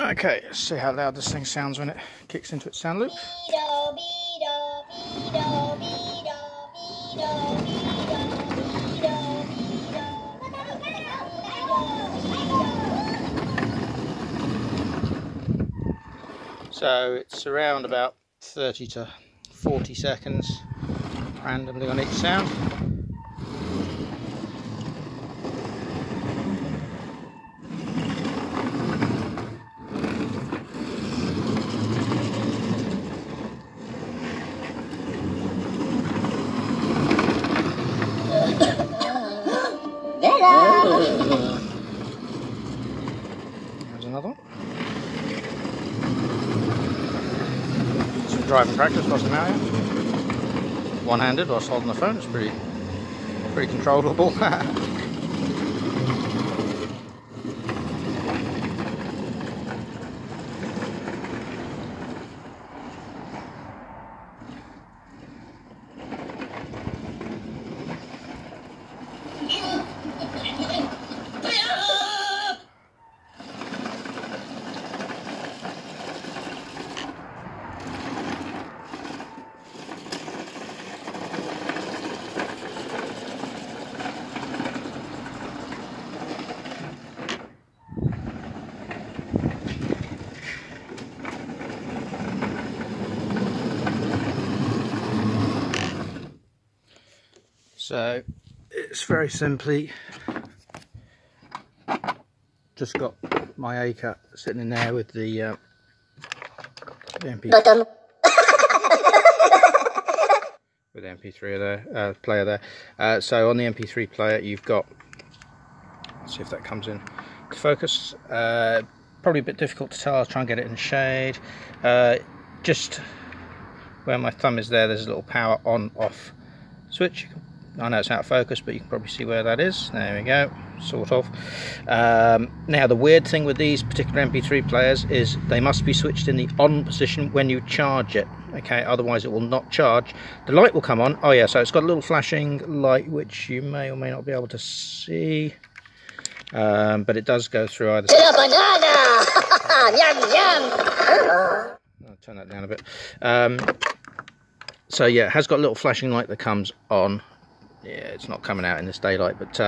Okay, let's see how loud this thing sounds when it kicks into its sound loop. So it's around about 30 to 40 seconds randomly on each sound. There's another one. Some driving practice whilst I'm out here. One-handed whilst holding the phone. It's pretty controllable. So it's very simply just got my A-cut sitting in there with the MP with the MP3 there, player there. So on the MP3 player you've got, let's see if that comes in to focus. Probably a bit difficult to tell. I'll try and get it in the shade. Just where my thumb is there's a little power on off switch. I know it's out of focus, but you can probably see where that is. There we go, sort of. Now the weird thing with these particular MP3 players is they must be switched in the on position when you charge it. Okay, otherwise it will not charge. The light will come on. Oh yeah, so it's got a little flashing light which you may or may not be able to see, but it does go through either side. Banana! Yum yum! I'll turn that down a bit. So yeah, it has got a little flashing light that comes on. Yeah, it's not coming out in this daylight, but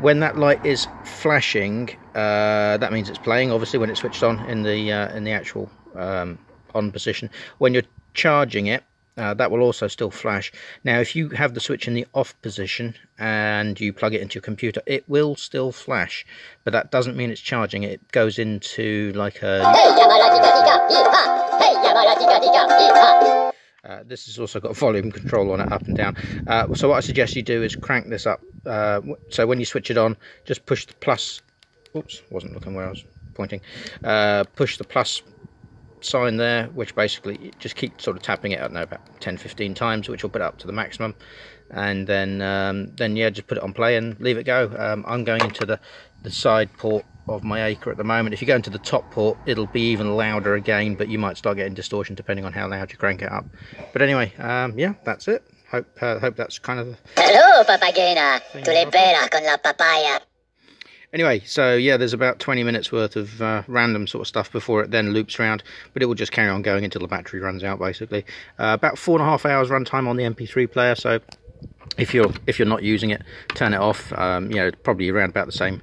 when that light is flashing, that means it's playing. Obviously, when it's switched on in the actual on position. When you're charging it, that will also still flash. Now, if you have the switch in the off position and you plug it into your computer, it will still flash, but that doesn't mean it's charging. It goes into like a. This has also got volume control on it, up and down. So what I suggest you do is crank this up. So when you switch it on, just push the plus. Oops, wasn't looking where I was pointing. Push the plus sign there, which basically just keep sort of tapping it, I don't know, about 10-15 times, which will put it up to the maximum. And then yeah, just put it on play and leave it go. I'm going into the side port of my acre at the moment. If you go into the top port, it'll be even louder again, but you might start getting distortion depending on how loud you crank it up. But anyway, yeah, that's it. Hope that's kind of. Hello, papagena. Tu le bella con la papaya. Anyway, so yeah, there's about 20 minutes worth of random sort of stuff before it then loops around, but it will just carry on going until the battery runs out, basically. About 4.5 hours runtime on the MP3 player. So if you're not using it, turn it off. You know, probably around about the same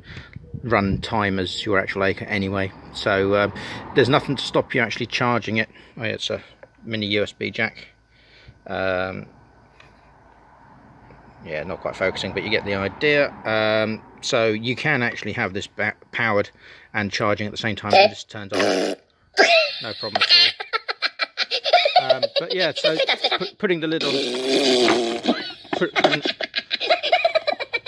run time as your actual acre anyway. So there's nothing to stop you actually charging it. Oh, yeah, it's a mini USB jack. Yeah, not quite focusing, but you get the idea. So you can actually have this powered and charging at the same time. It just turns on. No problem at all. But yeah, so putting the lid on,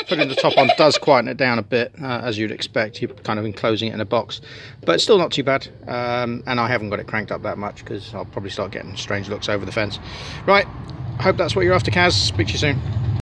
putting the top on does quieten it down a bit, as you'd expect. You're kind of enclosing it in a box, but it's still not too bad. And I haven't got it cranked up that much because I'll probably start getting strange looks over the fence. Right, hope that's what you're after, Kaz. Speak to you soon.